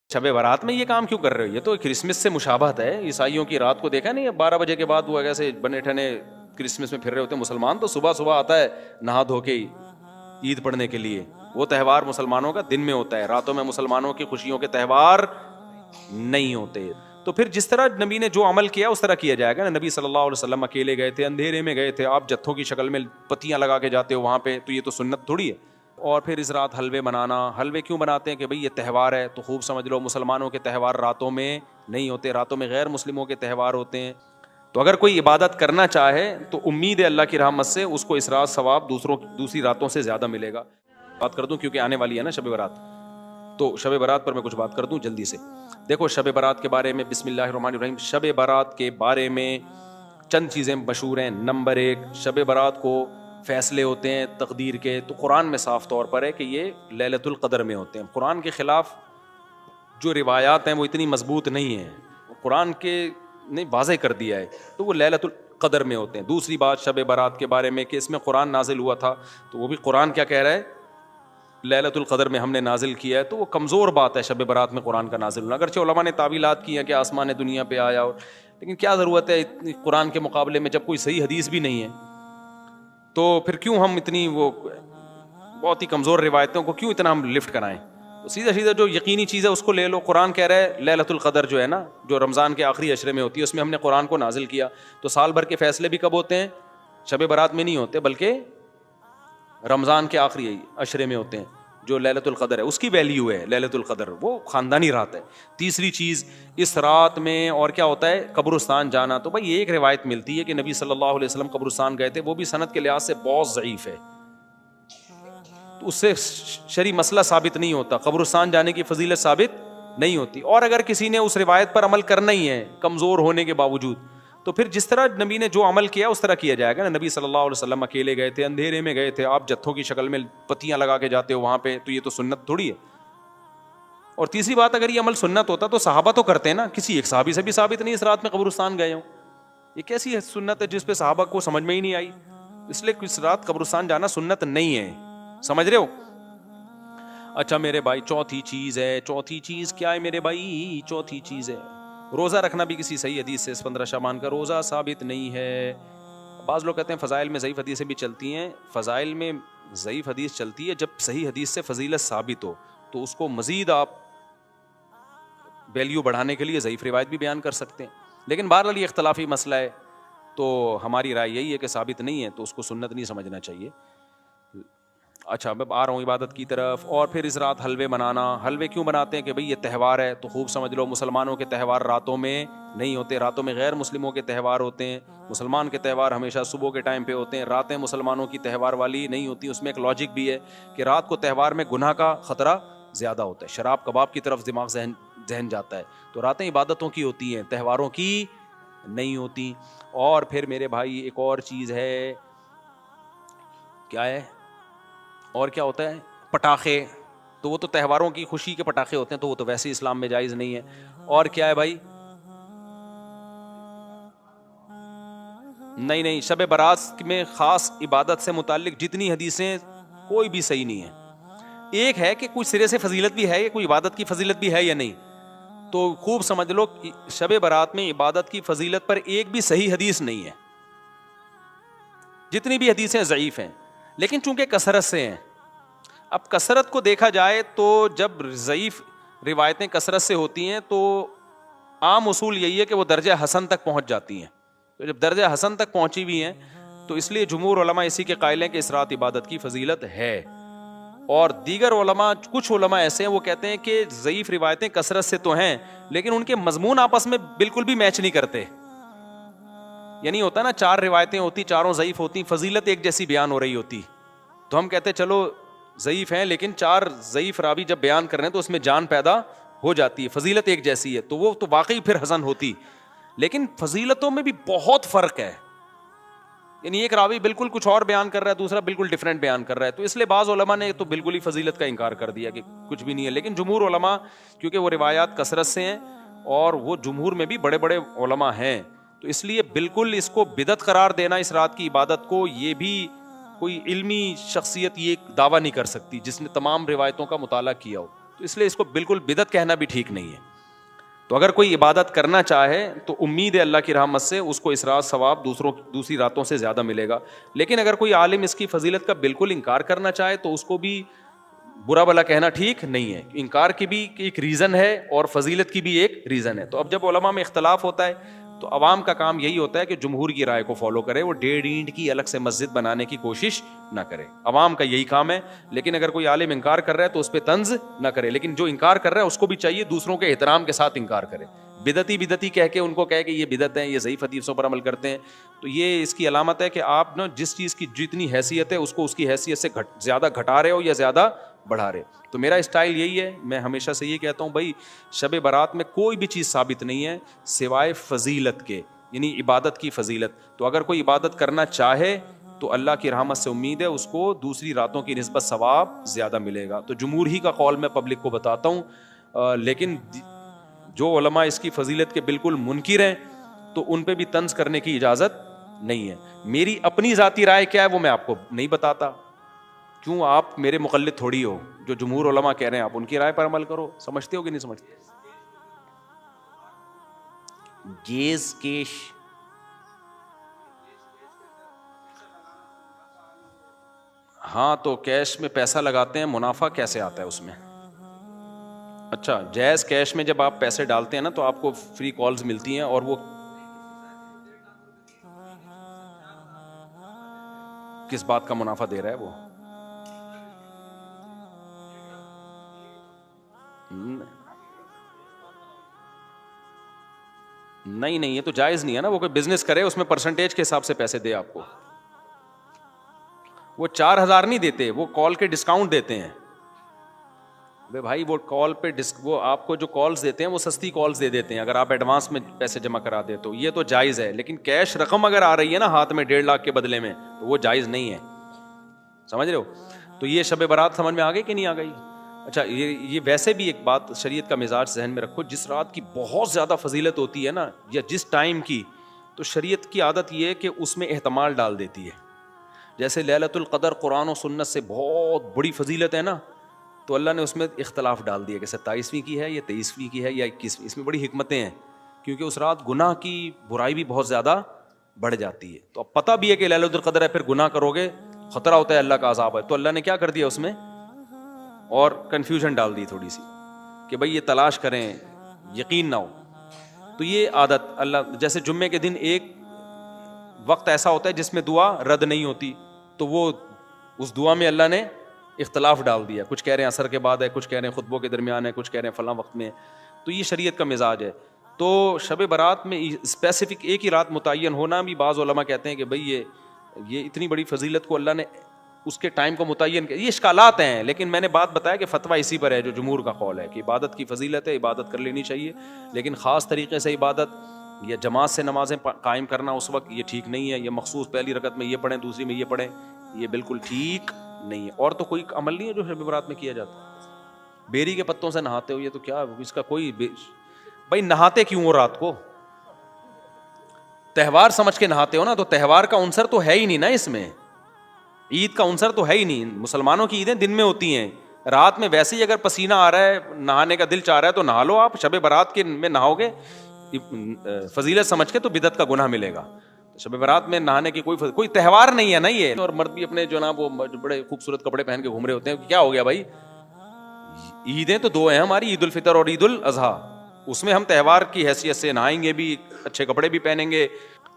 شب برات میں یہ کام کیوں کر رہے ہو؟ یہ تو کرسمس سے مشابہت ہے. عیسائیوں کی رات کو دیکھا نہیں، 12 بجے کے بعد وہ ایسے بنے ٹھنے کرسمس میں پھر رہے ہوتے ہیں. مسلمان تو صبح صبح آتا ہے نہا دھو کے عید پڑھنے کے لیے. وہ تہوار مسلمانوں کا دن میں ہوتا ہے، راتوں میں مسلمانوں کی خوشیوں کے تہوار نہیں ہوتے. تو پھر جس طرح نبی نے جو عمل کیا اس طرح کیا جائے گا نا. نبی صلی اللہ علیہ وسلم اکیلے گئے تھے، اندھیرے میں گئے تھے، آپ جتھوں کی شکل میں پتیاں لگا کے جاتے ہو وہاں پہ، تو یہ تو سنت تھوڑی ہے. اور پھر اس رات حلوے بنانا. حلوے کیوں بناتے ہیں؟ کہ بھئی یہ تہوار ہے. تو خوب سمجھ لو مسلمانوں کے تہوار راتوں میں نہیں ہوتے، راتوں میں غیر مسلموں کے تہوار ہوتے ہیں. تو اگر کوئی عبادت کرنا چاہے تو امید ہے اللہ کی رحمت سے اس کو اس رات ثواب دوسری راتوں سے زیادہ ملے گا. بات کر دوں کیونکہ آنے والی ہے نا شب برات، تو شب برات پر میں کچھ بات کر دوں جلدی سے. دیکھو شب برات کے بارے میں بسم اللہ الرحمن الرحیم. شب برات کے بارے میں چند چیزیں مشہور ہیں. نمبر 1، شب برات کو فیصلے ہوتے ہیں تقدیر کے، تو قرآن میں صاف طور پر ہے کہ یہ لیلۃ القدر میں ہوتے ہیں. قرآن کے خلاف جو روایات ہیں وہ اتنی مضبوط نہیں ہیں، قرآن کے نے واضح کر دیا ہے، تو وہ لیلۃ القدر میں ہوتے ہیں. دوسری بات شب برات کے بارے میں کہ اس میں قرآن نازل ہوا تھا، تو وہ بھی قرآن کیا کہہ رہا ہے؟ لیلۃ القدر میں ہم نے نازل کیا ہے. تو وہ کمزور بات ہے شب برات میں قرآن کا نازل ہونا. اگرچہ علماء نے تعویلات کی ہیں کہ آسمان دنیا پہ آیا، لیکن کیا ضرورت ہے قرآن کے مقابلے میں جب کوئی صحیح حدیث بھی نہیں ہے. تو پھر کیوں ہم اتنی وہ بہت ہی کمزور روایتوں کو کیوں اتنا ہم لفٹ کرائیں؟ تو سیدھا جو یقینی چیز ہے اس کو لے لو. قرآن کہہ رہا ہے لیلۃ القدر جو ہے نا، جو رمضان کے آخری عشرے میں ہوتی ہے، اس میں ہم نے قرآن کو نازل کیا. تو سال بھر کے فیصلے بھی کب ہوتے ہیں؟ شب برات میں نہیں ہوتے، بلکہ رمضان کے آخری عشرے میں ہوتے ہیں. جو لیلۃ القدر ہے اس کی ویلیو ہے لیلۃ القدر، وہ خاندانی رات ہے. تیسری چیز اس رات میں اور کیا ہوتا ہے؟ قبرستان جانا. تو بھائی ایک روایت ملتی ہے کہ نبی صلی اللہ علیہ وسلم قبرستان گئے تھے، وہ بھی سند کے لحاظ سے بہت ضعیف ہے، تو اس سے شرعی مسئلہ ثابت نہیں ہوتا، قبرستان جانے کی فضیلت ثابت نہیں ہوتی. اور اگر کسی نے اس روایت پر عمل کرنا ہی ہے کمزور ہونے کے باوجود، تو پھر جس طرح نبی نے جو عمل کیا اس طرح کیا جائے گا نا. نبی صلی اللہ علیہ وسلم اکیلے گئے تھے، اندھیرے میں گئے تھے، آپ جتھوں کی شکل میں پتیاں لگا کے جاتے ہو وہاں پہ، تو یہ تو سنت تھوڑی ہے. اور تیسری بات، اگر یہ عمل سنت ہوتا تو صحابہ تو کرتے ہیں نا. کسی ایک صحابی سے بھی ثابت نہیں اس رات میں قبرستان گئے ہوں. یہ کیسی سنت ہے جس پہ صحابہ کو سمجھ میں ہی نہیں آئی؟ اس لیے اس رات قبرستان جانا سنت نہیں ہے. سمجھ رہے ہو؟ اچھا میرے بھائی، چوتھی چیز کیا ہے میرے بھائی؟ چوتھی چیز ہے روزہ رکھنا. بھی کسی صحیح حدیث سے اس 15 شعبان کا روزہ ثابت نہیں ہے. بعض لوگ کہتے ہیں فضائل میں ضعیف حدیثیں بھی چلتی ہیں. فضائل میں ضعیف حدیث چلتی ہے جب صحیح حدیث سے فضیلت ثابت ہو، تو اس کو مزید آپ ویلیو بڑھانے کے لیے ضعیف روایت بھی بیان کر سکتے ہیں. لیکن بہرحال یہ اختلافی مسئلہ ہے، تو ہماری رائے یہی ہے کہ ثابت نہیں ہے تو اس کو سنت نہیں سمجھنا چاہیے. اچھا میں آ رہا ہوں عبادت کی طرف. اور پھر اس رات حلوے بنانا. حلوے کیوں بناتے ہیں؟ کہ بھئی یہ تہوار ہے. تو خوب سمجھ لو مسلمانوں کے تہوار راتوں میں نہیں ہوتے، راتوں میں غیر مسلموں کے تہوار ہوتے ہیں. مسلمان کے تہوار ہمیشہ صبح کے ٹائم پہ ہوتے ہیں، راتیں مسلمانوں کی تہوار والی نہیں ہوتی. اس میں ایک لاجک بھی ہے کہ رات کو تہوار میں گناہ کا خطرہ زیادہ ہوتا ہے، شراب کباب کی طرف دماغ ذہن جاتا ہے. تو راتیں عبادتوں کی ہوتی ہیں، تہواروں کی نہیں ہوتی. اور پھر میرے بھائی ایک اور چیز ہے، کیا ہے؟ اور کیا ہوتا ہے؟ پٹاخے. تو وہ تو تہواروں کی خوشی کے پٹاخے ہوتے ہیں، تو وہ تو ویسے اسلام میں جائز نہیں ہے. اور کیا ہے بھائی؟ نہیں، شب برات میں خاص عبادت سے متعلق جتنی حدیثیں کوئی بھی صحیح نہیں ہے. ایک ہے کہ کوئی سرے سے فضیلت بھی ہے، کوئی عبادت کی فضیلت بھی ہے یا نہیں. تو خوب سمجھ لو شب برات میں عبادت کی فضیلت پر ایک بھی صحیح حدیث نہیں ہے. جتنی بھی حدیثیں ضعیف ہیں، لیکن چونکہ کثرت سے ہیں. اب کثرت کو دیکھا جائے تو جب ضعیف روایتیں کثرت سے ہوتی ہیں تو عام اصول یہی ہے کہ وہ درجہ حسن تک پہنچ جاتی ہیں. تو جب درجہ حسن تک پہنچی ہوئی ہیں تو اس لیے جمہور علماء اسی کے قائل ہیں کہ اس رات عبادت کی فضیلت ہے. اور دیگر علماء، کچھ علماء ایسے ہیں وہ کہتے ہیں کہ ضعیف روایتیں کثرت سے تو ہیں لیکن ان کے مضمون آپس میں بالکل بھی میچ نہیں کرتے. یعنی ہوتا نا 4 روایتیں ہوتی، چاروں ضعیف ہوتی، فضیلت ایک جیسی بیان ہو رہی ہوتی. تو ہم کہتے ہیں چلو ضعیف ہیں لیکن 4 ضعیف راوی جب بیان کر رہے ہیں تو اس میں جان پیدا ہو جاتی ہے، فضیلت ایک جیسی ہے، تو وہ تو واقعی پھر حسن ہوتی. لیکن فضیلتوں میں بھی بہت فرق ہے. یعنی ایک راوی بالکل کچھ اور بیان کر رہا ہے، دوسرا بالکل ڈیفرنٹ بیان کر رہا ہے. تو اس لیے بعض علماء نے تو بالکل ہی فضیلت کا انکار کر دیا کہ کچھ بھی نہیں ہے. لیکن جمہور علماء، کیونکہ وہ روایات کثرت سے ہیں اور وہ جمہور میں بھی بڑے بڑے علماء ہیں، تو اس لیے بالکل اس کو بدعت قرار دینا اس رات کی عبادت کو، یہ بھی کوئی علمی شخصیت یہ دعویٰ نہیں کر سکتی جس نے تمام روایتوں کا مطالعہ کیا ہو. تو اس لیے اس کو بالکل بدعت کہنا بھی ٹھیک نہیں ہے. تو اگر کوئی عبادت کرنا چاہے تو امید ہے اللہ کی رحمت سے اس کو اس رات ثواب دوسری راتوں سے زیادہ ملے گا. لیکن اگر کوئی عالم اس کی فضیلت کا بالکل انکار کرنا چاہے تو اس کو بھی برا بلا کہنا ٹھیک نہیں ہے. انکار کی بھی ایک ریزن ہے اور فضیلت کی بھی ایک ریزن ہے. تو اب جب علماء میں اختلاف ہوتا ہے تو عوام کا کام یہی ہوتا ہے کہ جمہور کی رائے کو فالو کرے, وہ 1.5 اینٹ کی الگ سے مسجد بنانے کی کوشش نہ کرے. عوام کا یہی کام ہے. لیکن اگر کوئی عالم انکار کر رہا ہے تو اس پہ طنز نہ کرے, لیکن جو انکار کر رہا ہے اس کو بھی چاہیے دوسروں کے احترام کے ساتھ انکار کرے. بدعتی کہہ کے ان کو کہے کہ یہ بدعت ہے, یہ ضعیف حدیثوں پر عمل کرتے ہیں, تو یہ اس کی علامت ہے کہ آپ نا جس چیز کی جتنی حیثیت ہے اس کو اس کی حیثیت سے زیادہ گھٹا رہے ہو یا زیادہ بڑھا رہے. تو میرا اسٹائل یہی ہے, میں ہمیشہ سے یہ کہتا ہوں بھائی شب برات میں کوئی بھی چیز ثابت نہیں ہے سوائے فضیلت کے, یعنی عبادت کی فضیلت. تو اگر کوئی عبادت کرنا چاہے تو اللہ کی رحمت سے امید ہے اس کو دوسری راتوں کی نسبت ثواب زیادہ ملے گا. تو جمہور ہی کا قول میں پبلک کو بتاتا ہوں, لیکن جو علماء اس کی فضیلت کے بالکل منکر ہیں تو ان پہ بھی طنز کرنے کی اجازت نہیں ہے. میری اپنی ذاتی رائے کیا ہے وہ میں آپ کو نہیں بتاتا, کیوں آپ میرے مقلد تھوڑی ہو. جو جمہور علماء کہہ رہے ہیں آپ ان کی رائے پر عمل کرو. سمجھتے ہو کہ نہیں سمجھتے؟ گیز کیش, ہاں تو کیش میں پیسہ لگاتے ہیں, منافع کیسے آتا ہے اس میں؟ اچھا, جائز کیش میں جب آپ پیسے ڈالتے ہیں نا تو آپ کو فری کالز ملتی ہیں, اور وہ کس بات کا منافع دے رہا ہے وہ؟ نہیں یہ تو جائز نہیں ہے نا. وہ کوئی بزنس کرے اس میں پرسنٹیج کے حساب سے پیسے دے آپ کو. وہ 4,000 نہیں دیتے, وہ کال کے ڈسکاؤنٹ دیتے ہیں. بھائی وہ کال پہ وہ آپ کو جو کالز دیتے ہیں وہ سستی کالز دے دیتے ہیں اگر آپ ایڈوانس میں پیسے جمع کرا دیں تو. یہ تو جائز ہے, لیکن کیش رقم اگر آ رہی ہے نا ہاتھ میں 1.5 لاکھ کے بدلے میں تو وہ جائز نہیں ہے. سمجھ رہے ہو؟ تو یہ شب برات سمجھ میں آ گئی کہ نہیں آ گئی؟ اچھا, یہ ویسے بھی ایک بات شریعت کا مزاج ذہن میں رکھو, جس رات کی بہت زیادہ فضیلت ہوتی ہے نا یا جس ٹائم کی, تو شریعت کی عادت یہ ہے کہ اس میں احتمال ڈال دیتی ہے. جیسے لیلۃ القدر قرآن و سنت سے بہت بڑی فضیلت ہے نا, تو اللہ نے اس میں اختلاف ڈال دیا کہ 27ویں کی ہے یا 23ویں کی ہے یا 21ویں. اس میں بڑی حکمتیں ہیں, کیونکہ اس رات گناہ کی برائی بھی بہت زیادہ بڑھ جاتی ہے. تو اب پتہ بھی ہے کہ لیلۃ القدر ہے, پھر گناہ کرو گے خطرہ ہوتا ہے اللہ کا عذاب ہے, تو اللہ نے کیا کر دیا اس میں, اور کنفیوژن ڈال دی تھوڑی سی کہ بھائی یہ تلاش کریں, یقین نہ ہو. تو یہ عادت اللہ, جیسے جمعے کے دن ایک وقت ایسا ہوتا ہے جس میں دعا رد نہیں ہوتی, تو وہ اس دعا میں اللہ نے اختلاف ڈال دیا. کچھ کہہ رہے ہیں عصر کے بعد ہے, کچھ کہہ رہے ہیں خطبوں کے درمیان ہے, کچھ کہہ رہے ہیں فلاں وقت میں. تو یہ شریعت کا مزاج ہے. تو شب برات میں اسپیسیفک ایک ہی رات متعین ہونا بھی, بعض علماء کہتے ہیں کہ بھئی یہ اتنی بڑی فضیلت کو اللہ نے اس کے ٹائم کو متعین کیا. یہ اشکالات ہیں, لیکن میں نے بات بتایا کہ فتویٰ اسی پر ہے جو جمہور کا قول ہے کہ عبادت کی فضیلت ہے, عبادت کر لینی چاہیے, لیکن خاص طریقے سے عبادت یا جماعت سے نمازیں قائم کرنا اس وقت یہ ٹھیک نہیں ہے. یہ مخصوص پہلی رکعت میں یہ پڑھیں, دوسری میں یہ پڑھیں, یہ بالکل ٹھیک نہیں ہے. اور تو کوئی عمل نہیں ہے جو شب برات میں کیا جاتا. بیری کے پتوں سے نہاتے ہو, یہ تو کیا اس کا کوئی بھائی نہاتے کیوں ہو رات کو؟ تہوار سمجھ کے نہاتے ہو نا, تو تہوار کا عنصر تو ہے ہی نہیں نا اس میں, عید کا عنصر تو ہے ہی نہیں. مسلمانوں کی عیدیں دن میں ہوتی ہیں, رات میں ویسے ہی اگر پسینہ آ رہا ہے, نہانے کا دل چاہ رہا ہے تو نہا لو. آپ شب برات کے میں نہاؤ گے فضیلت سمجھ کے تو بدعت کا گناہ ملے گا. شب برات میں نہانے کی کوئی تہوار نہیں ہے نا یہ. اور مرد بھی اپنے جو نا وہ بڑے خوبصورت کپڑے پہن کے گھوم رہے ہوتے ہیں, کیا ہو گیا بھائی؟ عیدیں تو 2 ہیں ہماری, عید الفطر اور عید الاضحیٰ. اس میں ہم تہوار کی حیثیت سے نہائیں گے بھی, اچھے کپڑے بھی پہنیں گے.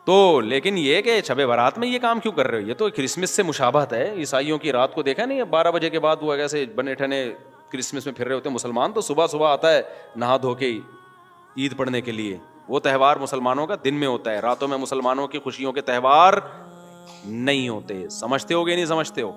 تو لیکن یہ کہ شب برات میں یہ کام کیوں کر رہے ہو؟ یہ تو کرسمس سے مشابہت ہے. عیسائیوں کی رات کو دیکھا نہیں, 12 بجے کے بعد وہ کیسے بنے ٹھنے کرسمس میں پھر رہے ہوتے ہیں. مسلمان تو صبح آتا ہے نہا دھو کے عید پڑھنے کے لیے. وہ تہوار مسلمانوں کا دن میں ہوتا ہے, راتوں میں مسلمانوں کی خوشیوں کے تہوار نہیں ہوتے. سمجھتے ہو گے نہیں سمجھتے ہو؟